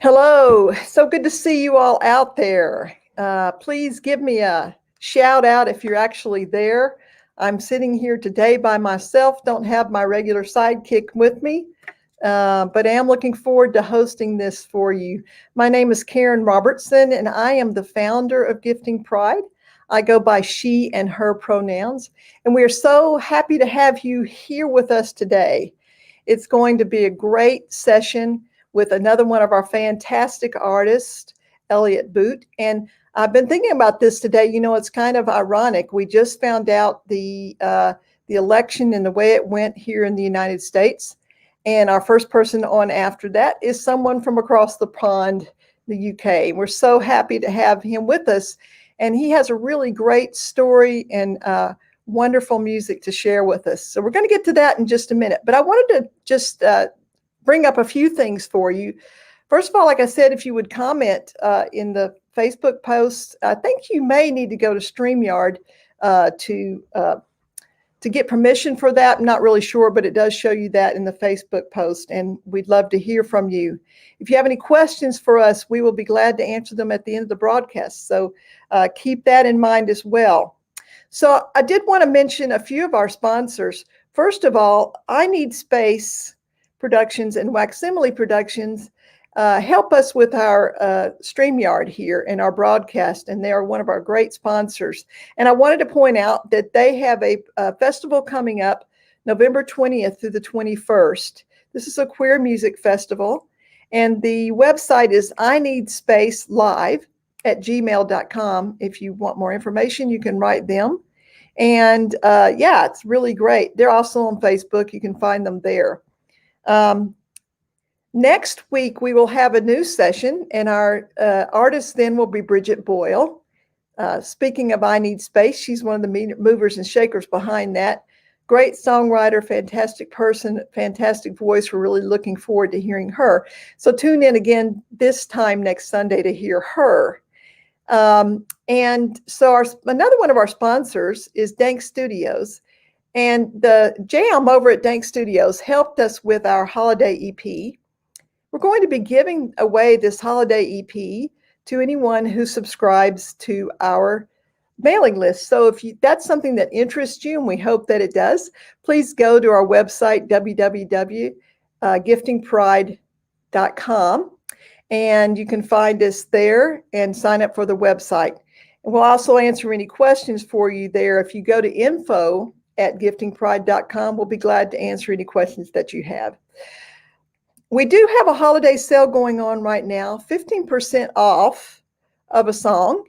Hello, so good to see you all out there. Please give me a shout out if you're actually there. I'm sitting here today by myself, don't have my regular sidekick with me, but I am looking forward to hosting this for you. My name is Karen Robertson, and I am the founder of Gifting Pride. I go by she and her pronouns, and we are so happy to have you here with us today. It's going to be a great session with another one of our fantastic artists, Elliott. And I've been thinking about this today. You know, it's kind of ironic. We just found out the election and the way it went here in the United States. And our first person on after that is someone from across the pond, the UK. We're so happy to have him with us. And he has a really great story and wonderful music to share with us. So we're going to get to that in just a minute. But I wanted to just bring up a few things for you. First of all, like I said, if you would comment in the Facebook post, I think you may need to go to StreamYard to get permission for that. I'm not really sure, but it does show you that in the Facebook post, and we'd love to hear from you. If you have any questions for us, we will be glad to answer them at the end of the broadcast. So keep that in mind as well. So I did want to mention a few of our sponsors. First of all, I Need Space Productions and Waximile Productions help us with our StreamYard here in our broadcast, and they are one of our great sponsors. And I wanted to point out that they have a festival coming up November 20th through the 21st. This is a queer music festival, and the website is ineedspacelive@gmail.com. If you want more information, you can write them. And yeah, it's really great. They're also on Facebook. You can find them there. Next week, we will have a new session, and our artist then will be Briget Boyle. Speaking of I Need Space, she's one of the movers and shakers behind that. Great songwriter, fantastic person, fantastic voice. We're really looking forward to hearing her. So tune in again this time next Sunday to hear her. And so another one of our sponsors is Dank Studios. And the jam over at Dank Studios helped us with our holiday EP. We're going to be giving away this holiday EP to anyone who subscribes to our mailing list. So if that's something that interests you, and we hope that it does, please go to our website, www.giftingpride.com, and you can find us there and sign up for the website. And we'll also answer any questions for you there. If you go to info@giftingpride.com, we'll be glad to answer any questions that you have. We do have a holiday sale going on right now, 15% off of a song.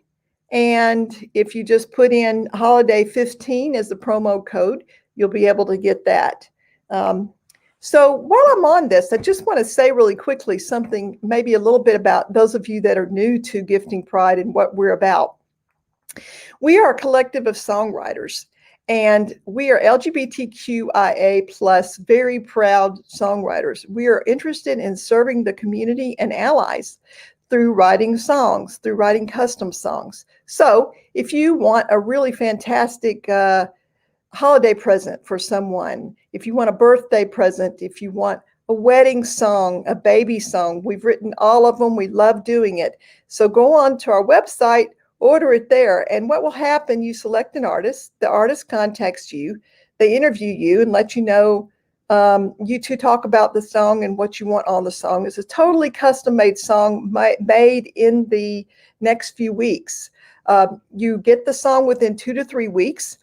And if you just put in holiday 15 as the promo code, you'll be able to get that. So while I'm on this, I just want to say really quickly something, maybe a little bit about those of you that are new to Gifting Pride and what we're about. We are a collective of songwriters, and we are LGBTQIA plus very proud songwriters. We are interested in serving the community and allies through writing songs, through writing custom songs. So if you want a really fantastic holiday present for someone, if you want a birthday present, if you want a wedding song, a baby song, we've written all of them. We love doing it. So go on to our website, order it there. And what will happen, you select an artist, the artist contacts you, they interview you and let you know, you two talk about the song and what you want on the song. It's a totally custom made song made in the next few weeks. You get the song within 2 to 3 weeks,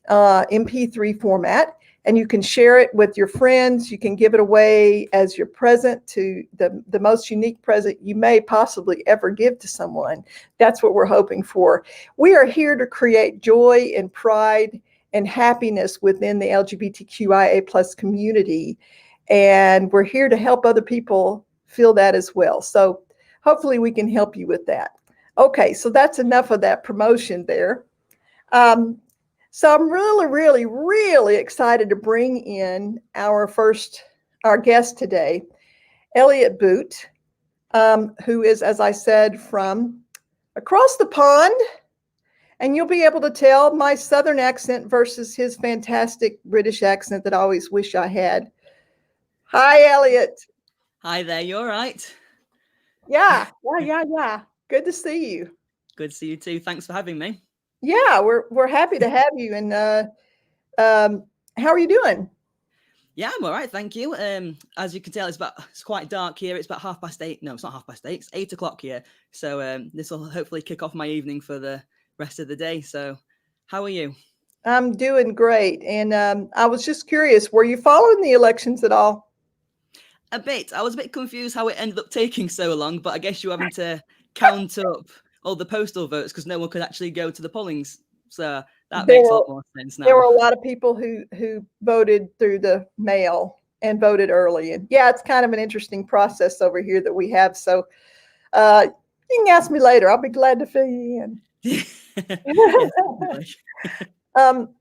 MP3 format, and you can share it with your friends. You can give it away as your present, to the most unique present you may possibly ever give to someone. That's what we're hoping for. We are here to create joy and pride and happiness within the LGBTQIA plus community. And we're here to help other people feel that as well. So hopefully we can help you with that. Okay, so that's enough of that promotion there. So I'm really excited to bring in our guest today, Elliott Boot, who is, as I said, from across the pond. And you'll be able to tell my Southern accent versus his fantastic British accent that I always wish I had. Hi, Elliott. Hi there, you all right? Yeah, yeah. Good to see you. Good to see you too. Thanks for having me. Yeah, we're happy to have you. And how are you doing? Yeah, I'm all right, thank you. As you can tell, it's quite dark here. It's about 8:30. No, it's not 8:30. It's 8 o'clock here. So this will hopefully kick off my evening for the rest of the day. So, how are you? I'm doing great. And I was just curious, were you following the elections at all? A bit. I was a bit confused how it ended up taking so long, but I guess you're having to count up all the postal votes because no one could actually go to the pollings. So that There makes a were lot more sense there were now. a lot of people who voted through the mail and voted early. And yeah, it's kind of an interesting process over here that we have. So you can ask me later. I'll be glad to fill you in. Yes, definitely.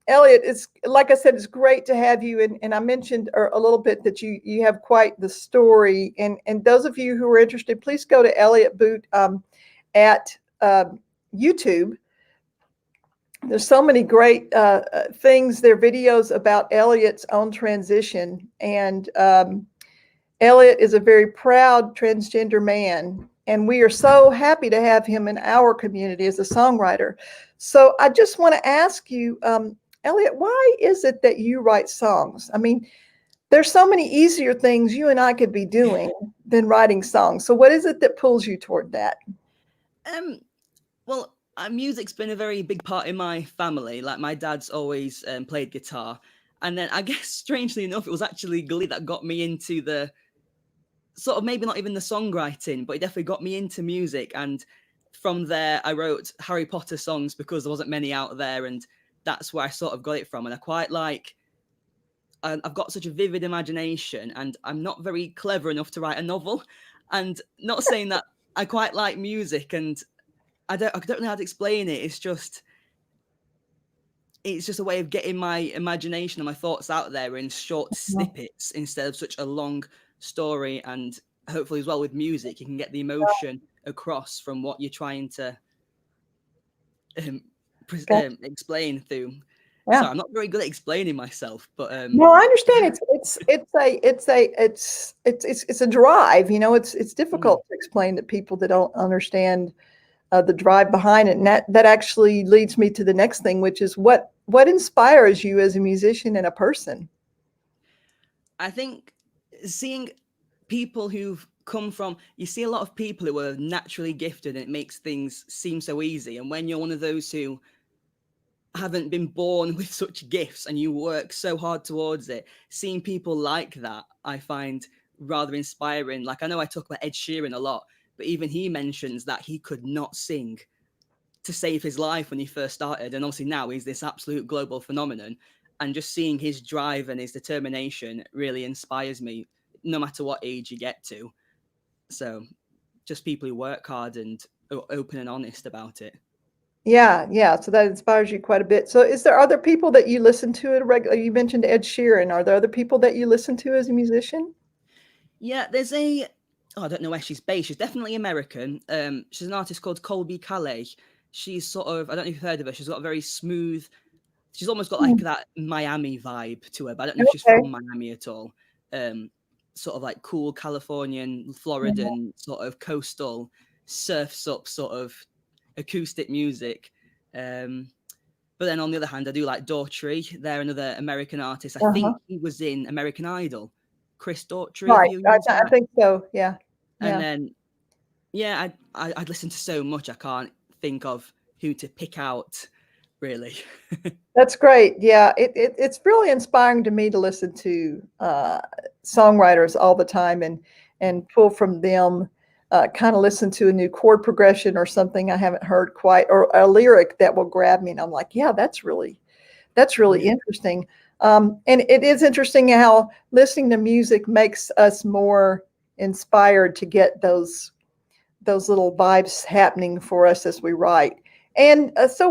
Elliott, it's like I said, it's great to have you. And I mentioned a little bit that you have quite the story. And those of you who are interested, please go to Elliott Boot at YouTube. There's so many great things. There are videos about Elliott's own transition, and Elliott is a very proud transgender man, and we are so happy to have him in our community as a songwriter. So I just want to ask you, Elliott, why is it that you write songs? I mean, there's so many easier things you and I could be doing than writing songs. So what is it that pulls you toward that? Um, well, music's been a very big part in my family. Like my dad's always played guitar, and then I guess strangely enough, it was actually Glee that got me into the sort of maybe not even the songwriting, but it definitely got me into music. And from there, I wrote Harry Potter songs because there wasn't many out there, and that's where I sort of got it from. And I quite like. I've got such a vivid imagination, and I'm not very clever enough to write a novel. And not saying that I quite like music, and I don't know how to explain it. It's just a way of getting my imagination and my thoughts out there in short snippets instead of such a long story. And hopefully, as well with music, you can get the emotion across from what you're trying to um, Gotcha. explain through. Yeah. Sorry, I'm not very good at explaining myself, but No, I understand. It's a drive. You know, it's mm, difficult to explain to people that don't understand the drive behind it. And that actually leads me to the next thing, which is what inspires you as a musician and a person. I think seeing people who've come from, you see a lot of people who are naturally gifted and it makes things seem so easy. And when you're one of those who haven't been born with such gifts and you work so hard towards it, seeing people like that, I find rather inspiring. Like I know I talk about Ed Sheeran a lot, but even he mentions that he could not sing to save his life when he first started. And obviously now he's this absolute global phenomenon. And just seeing his drive and his determination really inspires me, no matter what age you get to. So just people who work hard and are open and honest about it. Yeah, yeah. So that inspires you quite a bit. So is there other people that you listen to at a regular? You mentioned Ed Sheeran. Are there other people that you listen to as a musician? Yeah, there's a I don't know where she's based. She's definitely American. She's an artist called Colby Calais. She's sort of I don't know if you've heard of her. She's got a very smooth. She's almost got like Hmm. that Miami vibe to her, but I don't know if she's Okay. from Miami at all. Um, Sort of like cool Californian, Mhm. Floridan, sort of coastal, surfs up sort of acoustic music. Um, but then on the other hand, I do like Daughtry. They're another American artist. I Uh-huh. think he was in American Idol. Chris Daughtry, if Right. you I, know I that. think so. Yeah. And Yeah. then yeah, I'd listen to so much I can't think of who to pick out really. That's great. Yeah, it's really inspiring to me to listen to songwriters all the time and pull from them, kind of listen to a new chord progression or something I haven't heard quite, or a lyric that will grab me, and I'm like, yeah, that's really Yeah. interesting. And it is interesting how listening to music makes us more inspired to get those little vibes happening for us as we write. And so,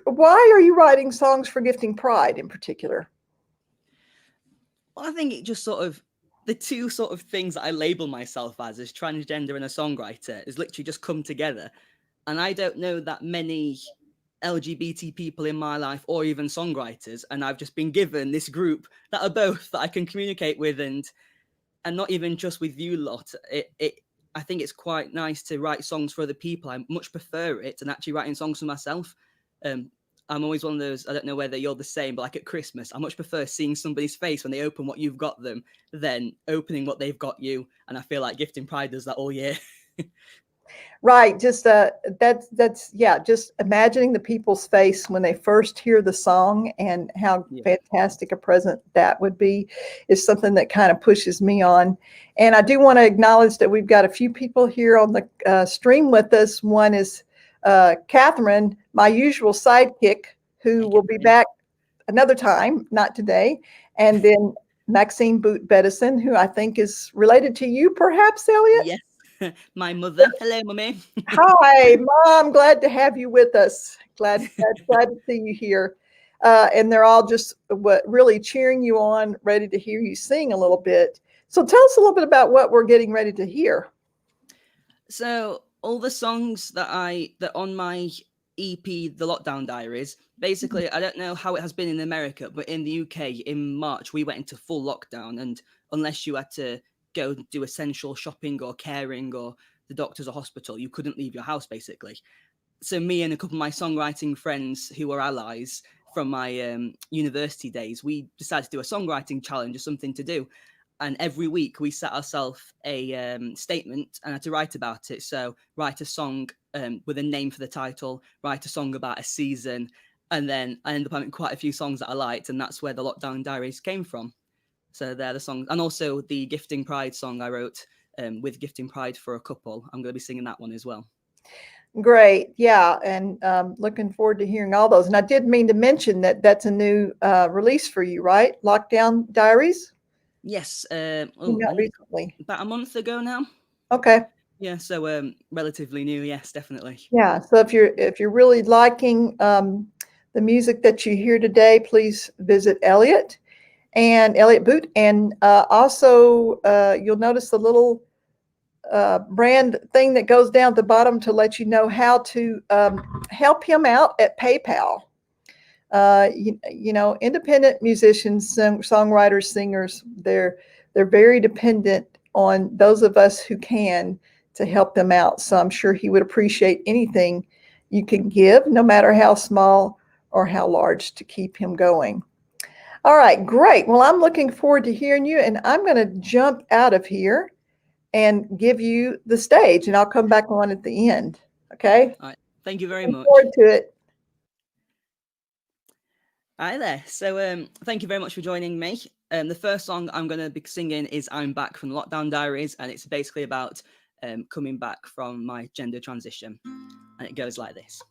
why are you writing songs for Gifting Pride in particular? Well, I think it just sort of the two sort of things that I label myself as transgender and a songwriter is literally just come together. And I don't know that many LGBT people in my life or even songwriters, and I've just been given this group that are both that I can communicate with and not even just with you lot. I think it's quite nice to write songs for other people. I much prefer it than actually writing songs for myself. I'm always one of those, I don't know whether you're the same, but like at Christmas, I much prefer seeing somebody's face when they open what you've got them than opening what they've got you. And I feel like Gifting Pride does that all year. Right. Just that's yeah, just imagining the people's face when they first hear the song and how fantastic a present that would be is something that kind of pushes me on. And I do want to acknowledge that we've got a few people here on the stream with us. One is Catherine, my usual sidekick, who will be back another time, not today. And then Maxine Boot-Beddison, who I think is related to you, perhaps, Elliott? Yes. My mother. Hello, Mummy. Hi, Mom. Glad to have you with us. Glad to see you here. And they're all just really cheering you on, ready to hear you sing a little bit. So tell us a little bit about what we're getting ready to hear. So all the songs that on my EP, The Lockdown Diaries, basically, I don't know how it has been in America, but in the UK in March, we went into full lockdown. And unless you had to go do essential shopping or caring or the doctors or hospital, you couldn't leave your house basically. So me and a couple of my songwriting friends who were allies from my university days, we decided to do a songwriting challenge or something to do. And every week we set ourselves a statement and had to write about it. So write a song with a name for the title, write a song about a season. And then I ended up having quite a few songs that I liked. And that's where the Lockdown Diaries came from. So they're the songs. And also the Gifting Pride song I wrote with Gifting Pride for a couple. I'm going to be singing that one as well. Great. Yeah. And looking forward to hearing all those. And I did mean to mention that that's a new release for you, right? Lockdown Diaries? Yes. Not recently. About a month ago now. Okay. Yeah. So relatively new. Yes, definitely. Yeah. So if you're really liking the music that you hear today, please visit Elliott and Elliott Boot. And also you'll notice the little brand thing that goes down at the bottom to let you know how to help him out at PayPal. You know, independent musicians, songwriters, singers, they're very dependent on those of us who can to help them out. So I'm sure he would appreciate anything you can give, no matter how small or how large, to keep him going. All right, great. Well, I'm looking forward to hearing you, and I'm going to jump out of here and give you the stage, and I'll come back on at the end. Okay? All right. Thank you very much. Look forward to it. Hi there. So thank you very much for joining me. The first song I'm going to be singing is I'm Back from the Lockdown Diaries, and it's basically about coming back from my gender transition. And it goes like this.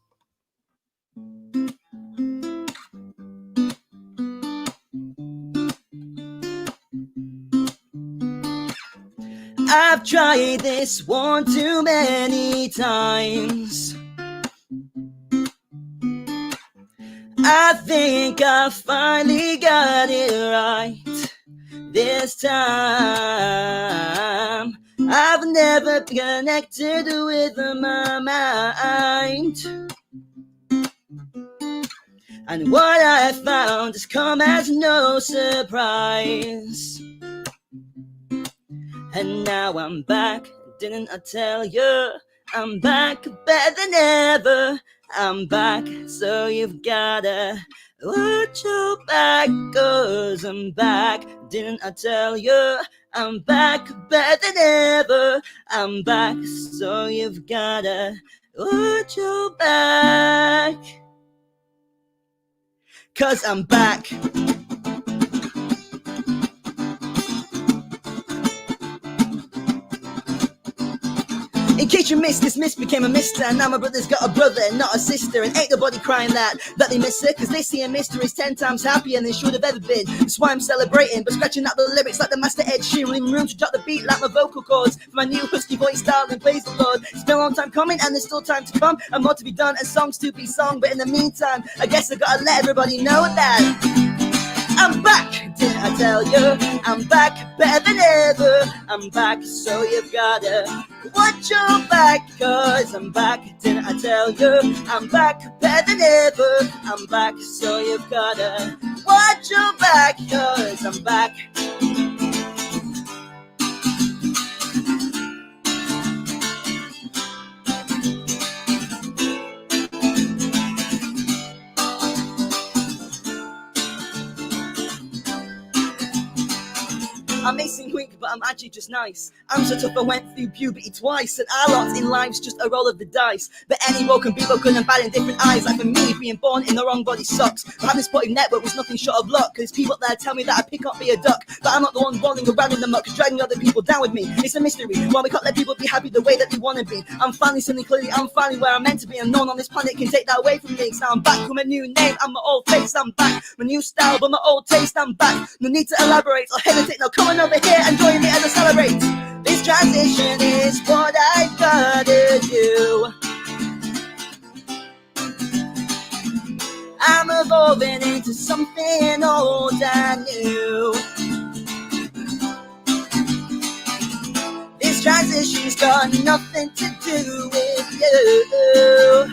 I've tried this one too many times. I think I finally got it right this time. I've never connected with my mind. And what I found has come as no surprise. And now I'm back, didn't I tell you? I'm back better than ever. I'm back, so you've gotta watch your back, 'cause I'm back, didn't I tell you? I'm back better than ever. I'm back, so you've gotta watch your back. 'Cause I'm back. In case you missed, this miss became a mister, and now my brother's got a brother and not a sister. And ain't nobody crying that they miss her, 'cause they see a mister is 10 times happier than they should have ever been. That's why I'm celebrating, but scratching out the lyrics like the master Ed Sheeran, in room to drop the beat like my vocal cords. For my new husky voice darling, praise the Lord. It's been a long time coming, and there's still time to come, and more to be done, and songs to be sung. But in the meantime, I guess I gotta let everybody know that I'm back, didn't I tell you? I'm back better than ever. I'm back, so you've gotta watch your back, 'cause I'm back, didn't I tell you? I'm back better than ever. I'm back, so you've gotta watch your back, 'cause I'm back. I may seem weak, but I'm actually just nice. I'm so tough, I went through puberty twice, and our lot in life's just a roll of the dice. But any role can be look good and bad in different eyes. Like for me, being born in the wrong body sucks. But having this spotted network was nothing short of luck, cause people there tell me that I pick up be a duck. But I'm not the one rolling around in the muck, dragging other people down with me. It's a mystery, why we can't let people be happy the way that they wanna be. I'm finally seeing clearly, I'm finally where I'm meant to be, and no one on this planet can take that away from me. So I'm back with my new name and my old face, I'm back. My new style, but my old taste, I'm back. No need to elaborate or hesitate, now come on over here and join me as I celebrate. This transition is what I gotta do. I'm evolving into something old and new. This transition's got nothing to do with you.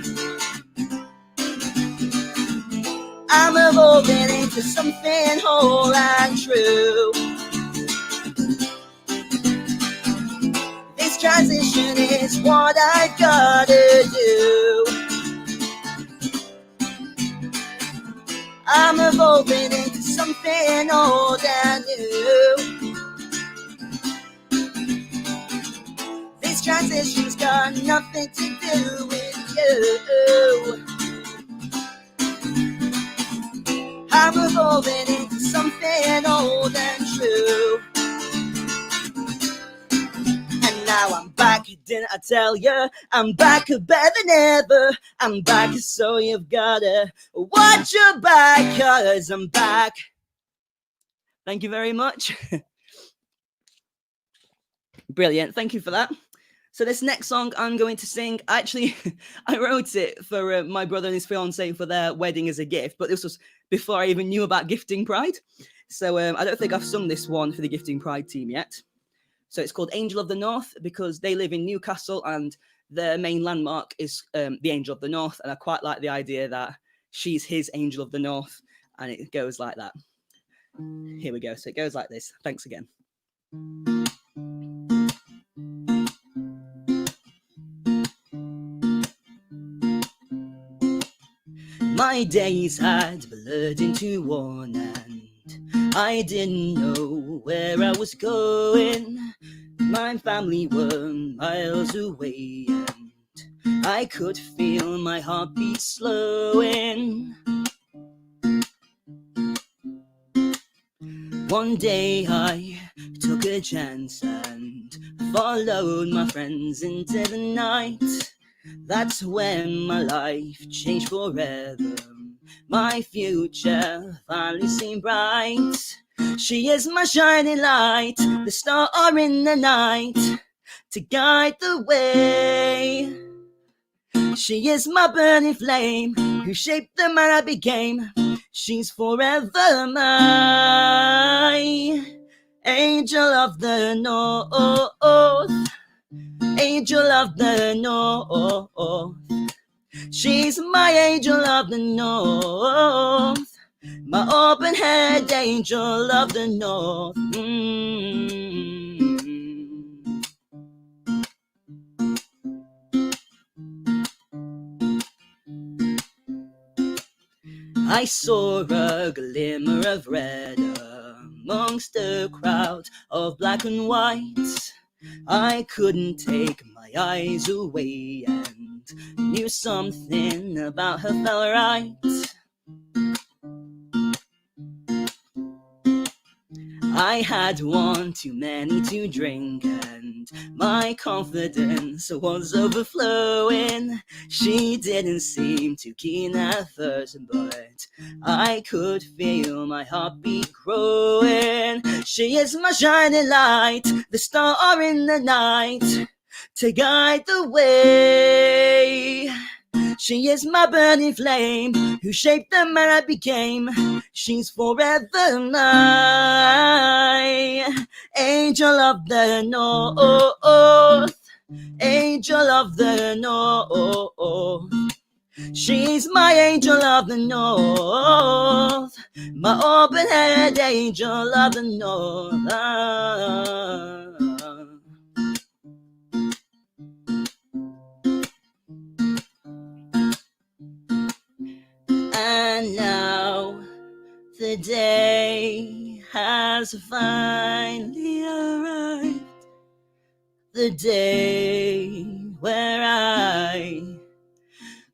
I'm evolving into something whole and true. This transition is what I gotta do. I'm evolving into something old and new. This transition's got nothing to do with you. I'm evolving into something old and true. And now I'm back, didn't I tell you? I'm back better than ever. I'm back, so you've gotta watch your back, cause I'm back. Thank you very much. Brilliant, thank you for that. So this next song I'm going to sing, actually, I wrote it for my brother and his fiancée for their wedding as a gift, but this was before I even knew about Gifting Pride. So I don't think I've sung this one for the Gifting Pride team yet. So it's called Angel of the North because they live in Newcastle and their main landmark is the Angel of the North. And I quite like the idea that she's his Angel of the North, and it goes like that. Here we go. So it goes like this. Thanks again. My days had blurred into one and I didn't know where I was going. My family were miles away and I could feel my heartbeat slowing. One day I took a chance and followed my friends into the night. That's when my life changed forever. My future finally seemed bright. She is my shining light, the star in the night, to guide the way. She is my burning flame, who shaped the man I became. She's forever my angel of the north. Angel of the north. She's my angel of the north. My open-head angel of the north. I saw a glimmer of red amongst a crowd of black and white. I couldn't take my eyes away and knew something about her felt right. I had one too many to drink and my confidence was overflowing. She didn't seem too keen at first, but I could feel my heartbeat growing. She is my shining light, the star in the night, to guide the way. She is my burning flame, who shaped the man I became. She's forever my angel of the north. Angel of the north. She's my angel of the north. My open-head angel of the north. And now the day has finally arrived. The day where I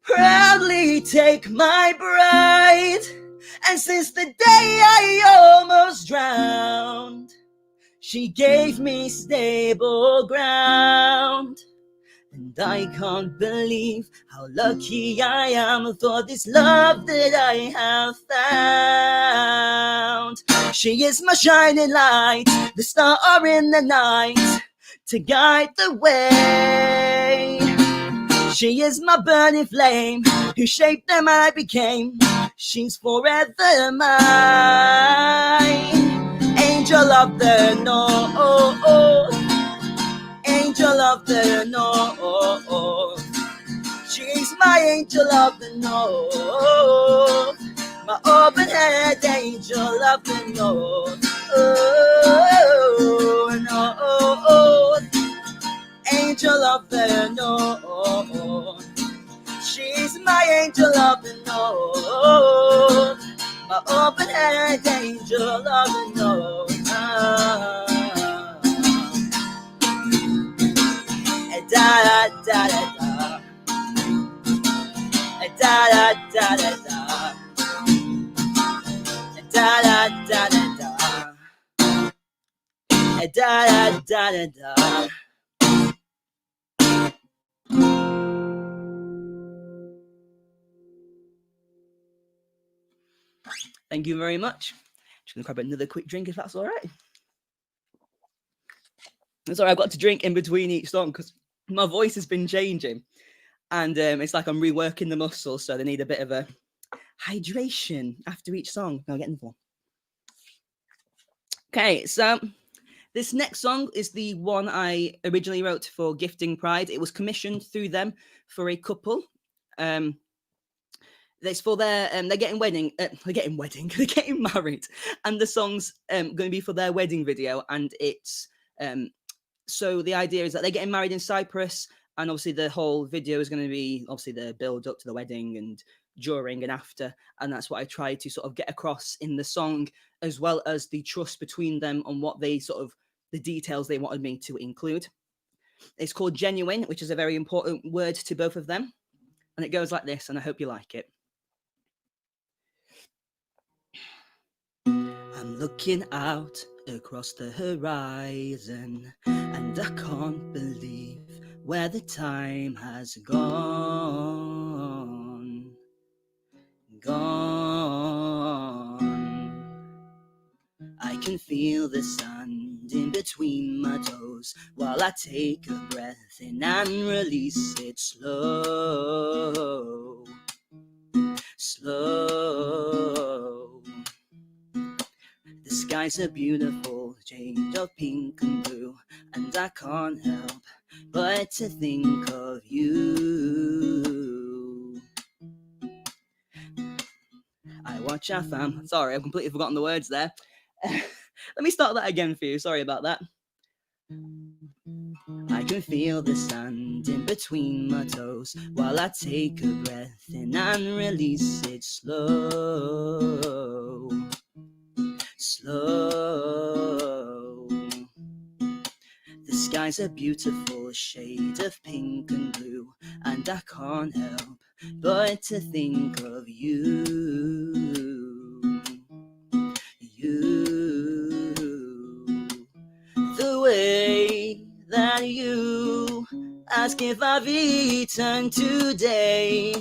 proudly take my bride. And since the day I almost drowned, she gave me stable ground. And I can't believe how lucky I am for this love that I have found. She is my shining light, the star in the night, to guide the way. She is my burning flame, who shaped the man I became. She's forever mine. Angel of the north, angel of the north. She's my angel of the north, my open-head angel of the north. Oh, north, angel of the north. She's my angel of the north, my open-head angel of the north. Da da da da da da da da da da da da da da da. Thank you very much. Just gonna grab another quick drink if that's all right. Sorry, I've got to drink in between each song because my voice has been changing, and it's like I'm reworking the muscles, so they need a bit of a hydration after each song. Now get in the form. Okay, so this next song is the one I originally wrote for Gifting Pride. It was commissioned through them for a couple. It's for their they're getting married, and the song's going to be for their wedding video, and it's so the idea is that they're getting married in Cyprus, and obviously the whole video is going to be obviously the build up to the wedding and during and after, and that's what I tried to sort of get across in the song, as well as the trust between them on what they sort of the details they wanted me to include. It's called Genuine, which is a very important word to both of them, and it goes like this, and I hope you like it. I'm looking out across the horizon, and I can't believe where the time has gone. I can feel the sand in between my toes while I take a breath in and release it slow. The skies are beautiful, shade of pink and blue, and I can't help but to think of you. I watch our fam. Sorry, I've completely forgotten the words there. Let me start that again for you. Sorry about that. I can feel the sand in between my toes while I take a breath in and release it slow. The skies are beautiful, shade of pink and blue, and I can't help but to think of you. The way that you ask if I've eaten today,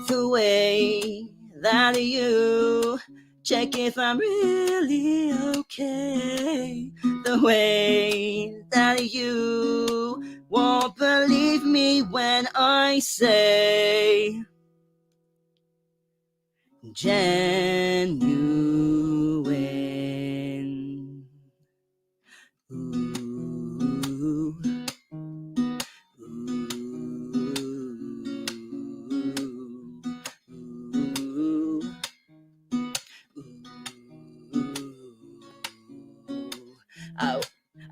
the way that you check if I'm really okay, the way that you won't believe me when I say genuine. Ooh.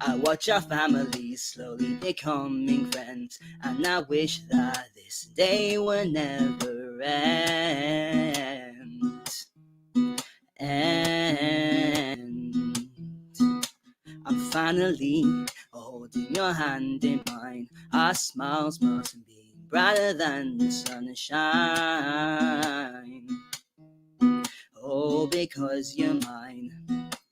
I watch our families slowly becoming friends, and I wish that this day would never end. finally holding your hand in mine. Our smiles must be brighter than the sunshine. Oh, because you're mine.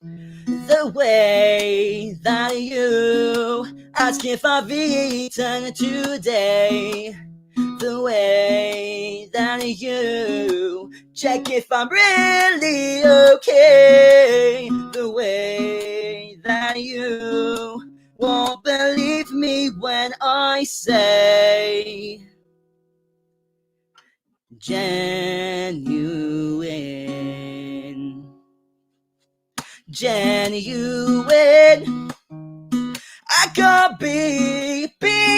The way that you ask if I've eaten today, the way that you check if I'm really okay, the way that you won't believe me when I say genuine. Genuine. I can't be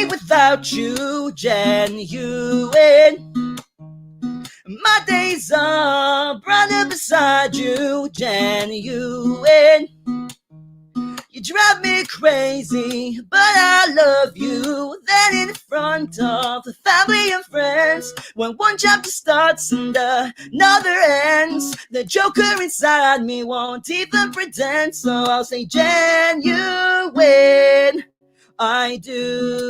without you. Genuine. My days are brighter beside you. Genuine. You drive me crazy, but I love you. Then in front of the family and friends, when one chapter starts and another ends, the joker inside me won't even pretend. So I'll say genuine. I do.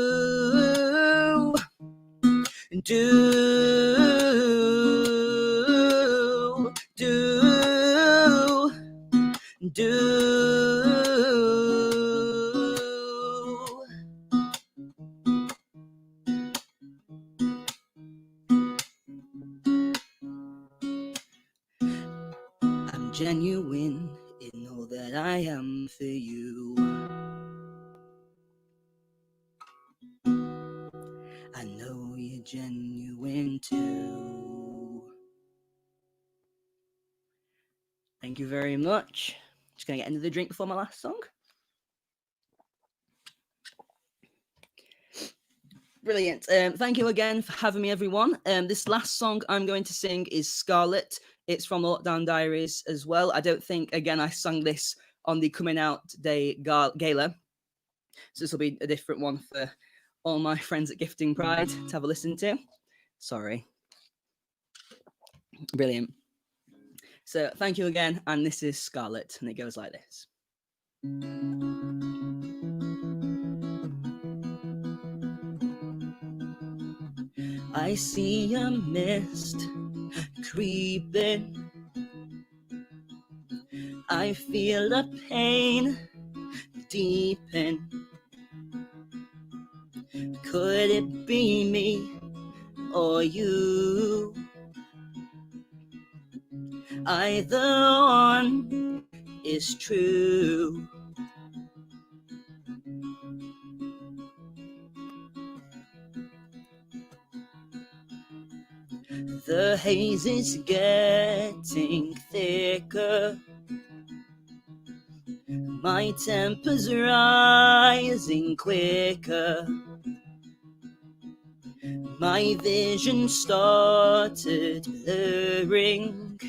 I'm genuine in all that I am for you. I know you're genuine too. Thank you very much. Just gonna get into the drink before my last song. Brilliant. Thank you again for having me, everyone. This last song I'm going to sing is Scarlet. It's from the Lockdown Diaries as well. I don't think, again, I sung this on the Coming Out Day Gala. So this will be a different one for all my friends at Gifting Pride to have a listen to. Sorry. Brilliant. So thank you again. And this is Scarlet. And it goes like this. I see a mist creeping. I feel a pain deepen. Could it be me or you? Either one is true. The haze is getting thicker. My temper's rising quicker. My vision started blurring.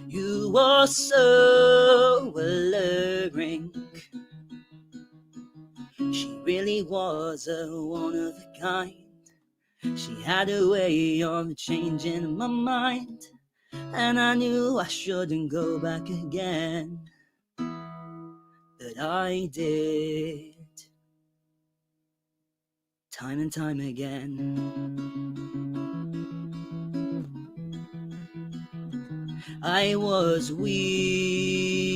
You are so alluring. She really was a one of a kind. She had a way of changing my mind, and I knew I shouldn't go back again, but I did, time and time again. I was weak,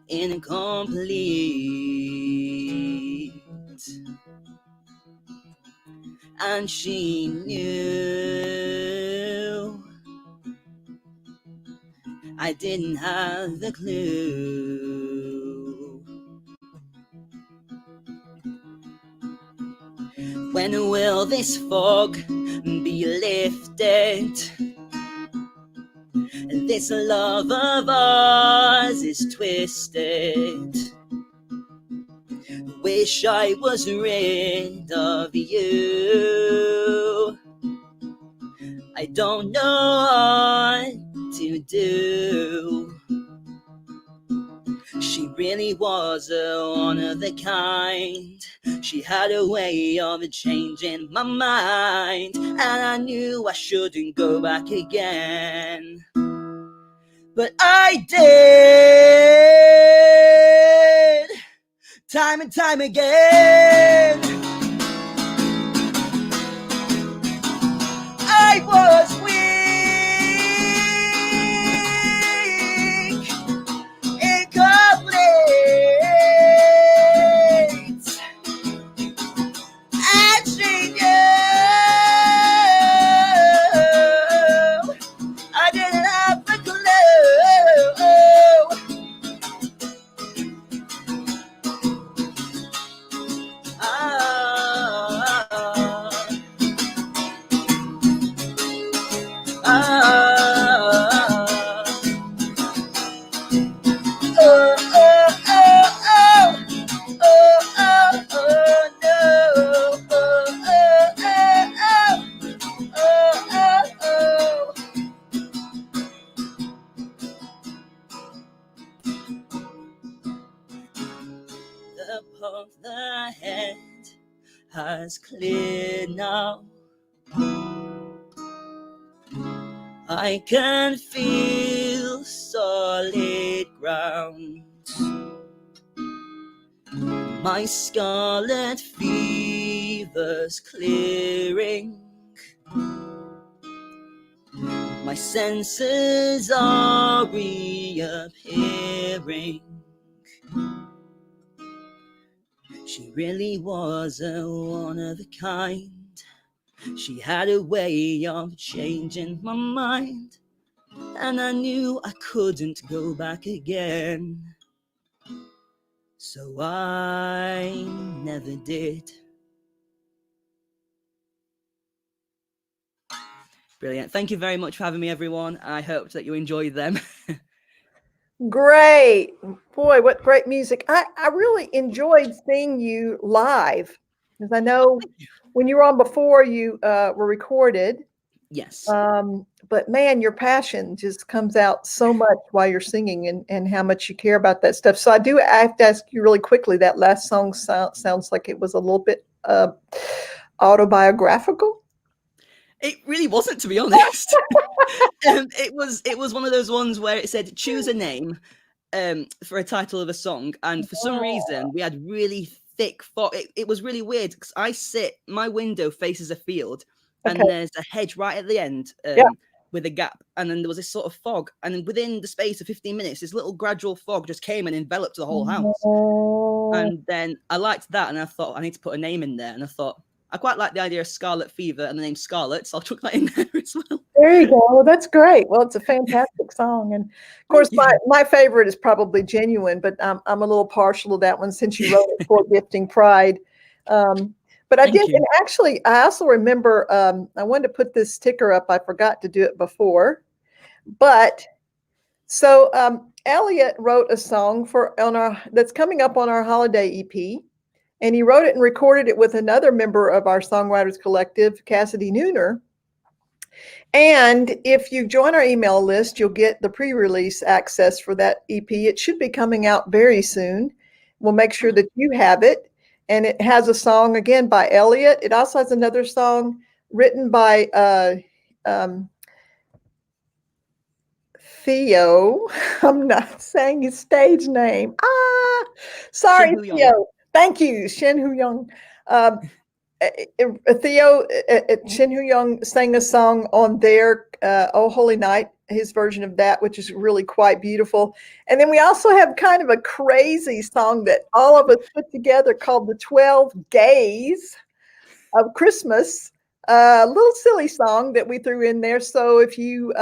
incomplete, and she knew I didn't have the clue. When will this fog be lifted? This love of ours is twisted. Wish I was rid of you. I don't know what to do. She really was a one of a kind. She had a way of changing my mind, and I knew I shouldn't go back again, but I did time and time again. I was weak, incomplete, and she knew I didn't have a clue. The palm of the hand has cleared now. I can feel solid ground. My scarlet fever's clearing. My senses are reappearing. She really was a one of a kind. She had a way of changing my mind, and I knew I couldn't go back again. So I never did. Brilliant. Thank you very much for having me, everyone. I hope that you enjoyed them. Great. Boy, what great music. I really enjoyed seeing you live, because I know when you were on before, you were recorded. Yes. But man, your passion just comes out so much while you're singing, and how much you care about that stuff. So I have to ask you really quickly, that last song sounds like it was a little bit autobiographical. It really wasn't, to be honest. It was one of those ones where it said choose a name for a title of a song, and for some reason we had really thick fog. It was really weird because my window faces a field, and Okay. there's a hedge right at the end with a gap, and then there was this sort of fog, and then within the space of 15 minutes this little gradual fog just came and enveloped the whole house. And then I liked that, and I thought I need to put a name in there, and I thought I quite like the idea of Scarlet Fever and the name Scarlet, so I'll chuck that in there as well. There you go. Well, that's great. Well, it's a fantastic song, and of course, my favorite is probably Genuine, but I'm a little partial to that one since you wrote it for Gifting Pride. But I did, and actually, I also remember I wanted to put this sticker up. I forgot to do it before, but so Elliott wrote a song that's coming up on our holiday EP. And he wrote it and recorded it with another member of our songwriters collective, Cassidy Nooner. And if you join our email list, you'll get the pre-release access for that EP. It should be coming out very soon. We'll make sure that you have it. And it has a song, again, by Elliott. It also has another song written by Theo. I'm not saying his stage name. Sorry, Theo. Thank you, Shin Hu Young. Theo Shin Hu Young sang a song on their "Oh Holy Night," his version of that, which is really quite beautiful. And then we also have kind of a crazy song that all of us put together called "The 12 Days of Christmas." A little silly song that we threw in there. So if you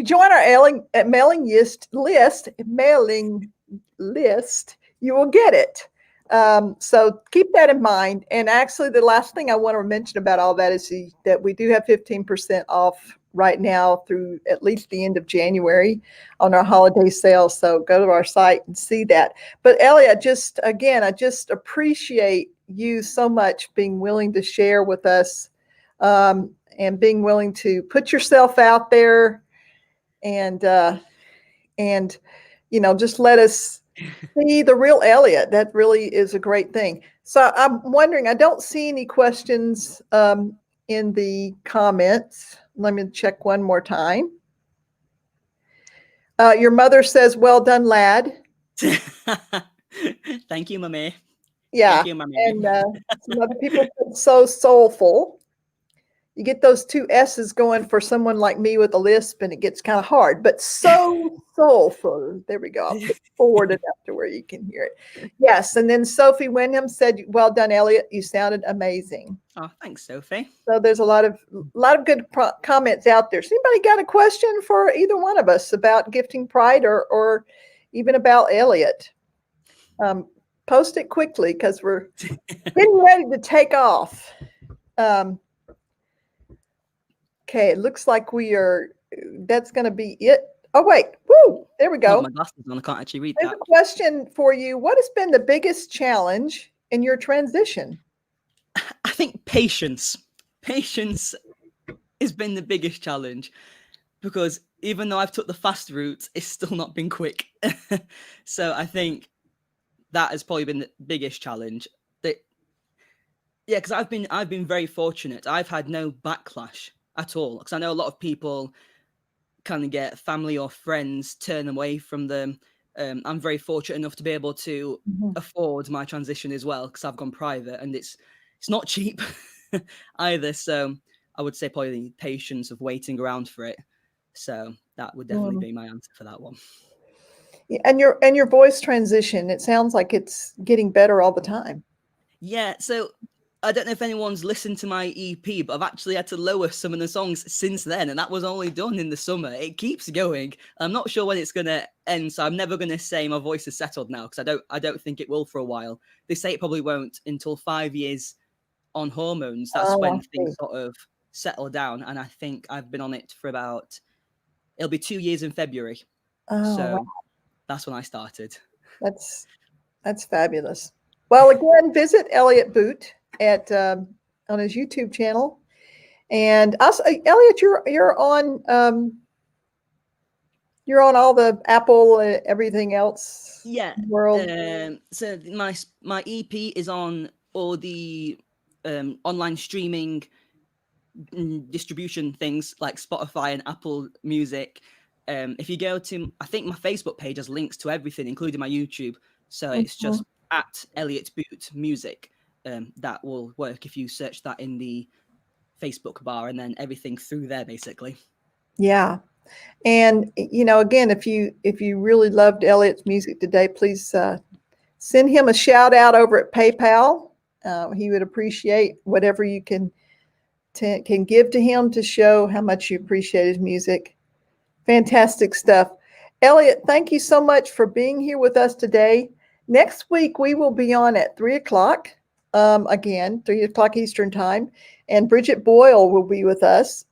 join our mailing list, you will get it. So keep that in mind. And actually, the last thing I want to mention about all that is that we do have 15% off right now through at least the end of January on our holiday sale. So go to our site and see that. But Elliott, I just appreciate you so much being willing to share with us and being willing to put yourself out there and just let us see the real Elliott. That really is a great thing. So I'm wondering, I don't see any questions in the comments. Let me check one more time. Your mother says, "Well done, lad." Thank you, mommy. Yeah, Thank you, mommy. and some other people said, "So soulful." You get those two S's going for someone like me with a lisp, and it gets kind of hard. But so soulful. There we go. I'll put forward enough to where you can hear it. Yes, and then Sophie Wyndham said, "Well done, Elliott. You sounded amazing." Oh, thanks, Sophie. So there's a lot of good comments out there. So anybody got a question for either one of us about gifting pride or even about Elliott? Post it quickly because we're getting ready to take off. Okay, it looks like that's going to be it. Oh, wait. Woo! There we go. My glasses on. I can't actually read There's that. a question for you. What has been the biggest challenge in your transition? I think patience. Patience has been the biggest challenge because even though I've took the fast route, it's still not been quick. So I think that has probably been the biggest challenge. Yeah, because I've been very fortunate. I've had no backlash at all. Because I know a lot of people kind of get family or friends turn away from them. I'm very fortunate enough to be able to afford my transition as well because I've gone private and it's not cheap either. So I would say probably the patience of waiting around for it. So that would definitely be my answer for that one. Yeah, and your voice transition, it sounds like it's getting better all the time. Yeah, so I don't know if anyone's listened to my EP, but I've actually had to lower some of the songs since then, and that was only done in the summer. It keeps going. I'm not sure when it's going to end, so I'm never going to say my voice is settled now because I don't think it will for a while. They say it probably won't until 5 years on hormones. That's when things sort of settle down, and I think I've been on it for it'll be 2 years in February. So wow. That's when I started. That's fabulous. Well, again, visit Elliott Boot at on his YouTube channel, and also Elliott, you're on all the Apple everything else. Yeah. World. So my EP is on all the online streaming distribution things like Spotify and Apple Music. If you go to, I think my Facebook page has links to everything, including my YouTube. So it's just at Elliott Boot Music. That will work if you search that in the Facebook bar, and then everything through there, basically. Yeah. And, again, if you really loved Elliott's music today, please send him a shout out over at PayPal. He would appreciate whatever you can give to him to show how much you appreciate his music. Fantastic stuff. Elliott, thank you so much for being here with us today. Next week, we will be on at 3:00, again, 3:00 Eastern time, and Briget Boyle will be with us.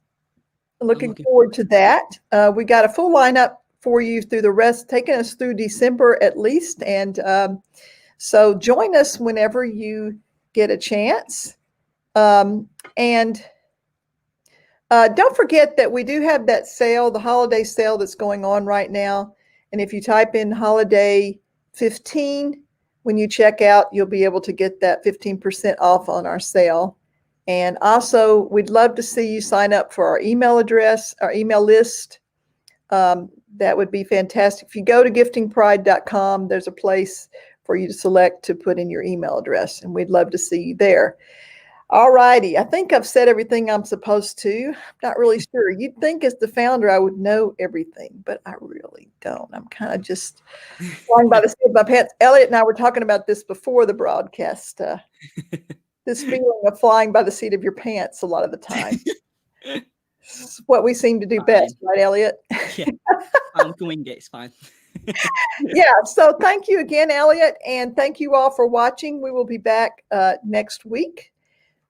Looking forward to that. We got a full lineup for you through the rest, taking us through December at least. And so join us whenever you get a chance. And don't forget that we do have that sale, the holiday sale that's going on right now. And if you type in holiday 15, when you check out, you'll be able to get that 15% off on our sale. And also, we'd love to see you sign up for our email address, our email list. That would be fantastic. If you go to giftingpride.com, there's a place for you to select to put in your email address, and we'd love to see you there. All righty. I think I've said everything I'm supposed to. I'm not really sure. You'd think as the founder I would know everything, but I really don't. I'm kind of just flying by the seat of my pants. Elliott and I were talking about this before the broadcast. This feeling of flying by the seat of your pants a lot of the time. It's what we seem to do best, right, Elliott? Yeah, I'm going it's fine. Yeah, so thank you again, Elliott, and thank you all for watching. We will be back next week.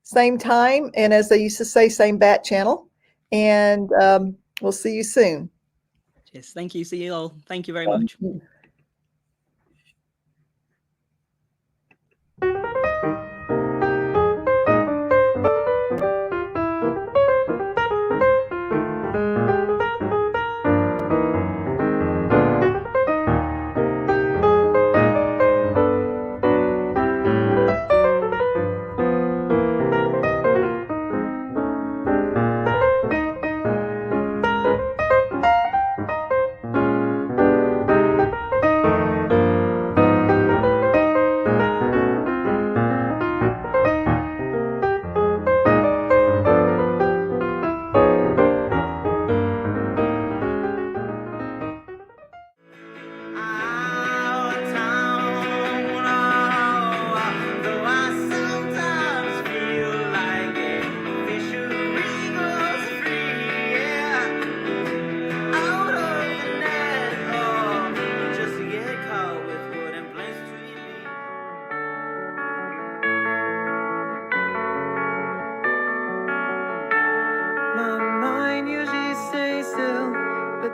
Same time, and as they used to say, same bat channel. And we'll see you soon. Yes, thank you. See you all. Thank you very much.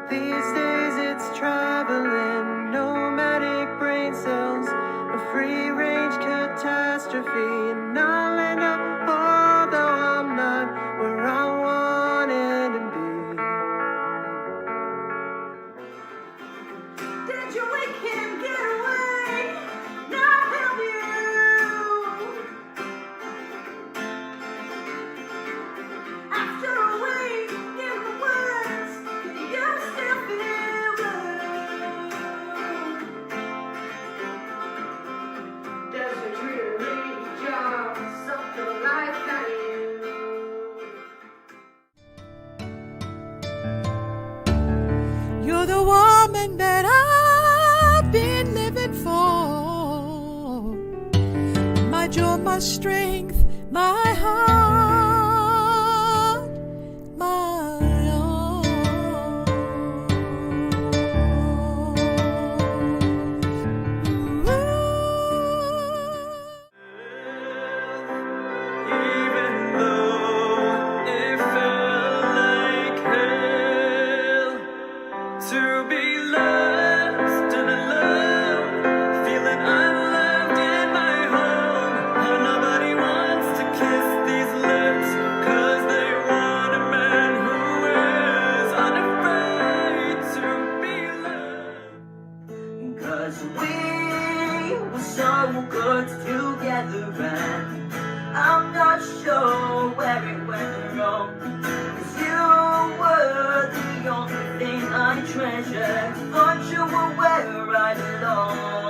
These days it's traveling, nomadic brain cells, a free-range catastrophe, and I'll end up, although I'm not where I wanted to be. Did your weekend get away? Not help you. After a week in the woods, you still feel blue. Does a dreary job suck the life out of you? You're the woman that I've been living for. My joy, my strength, my heart, my all. Even though it felt like hell to be lost and alone, feeling unloved in my home. How nobody wants to kiss these lips, 'cause they want a man who is unafraid to be loved. 'Cause we were so good together, and I'm not sure where it went wrong. 'Cause you were the only thing I treasured. Thought you were where I belong.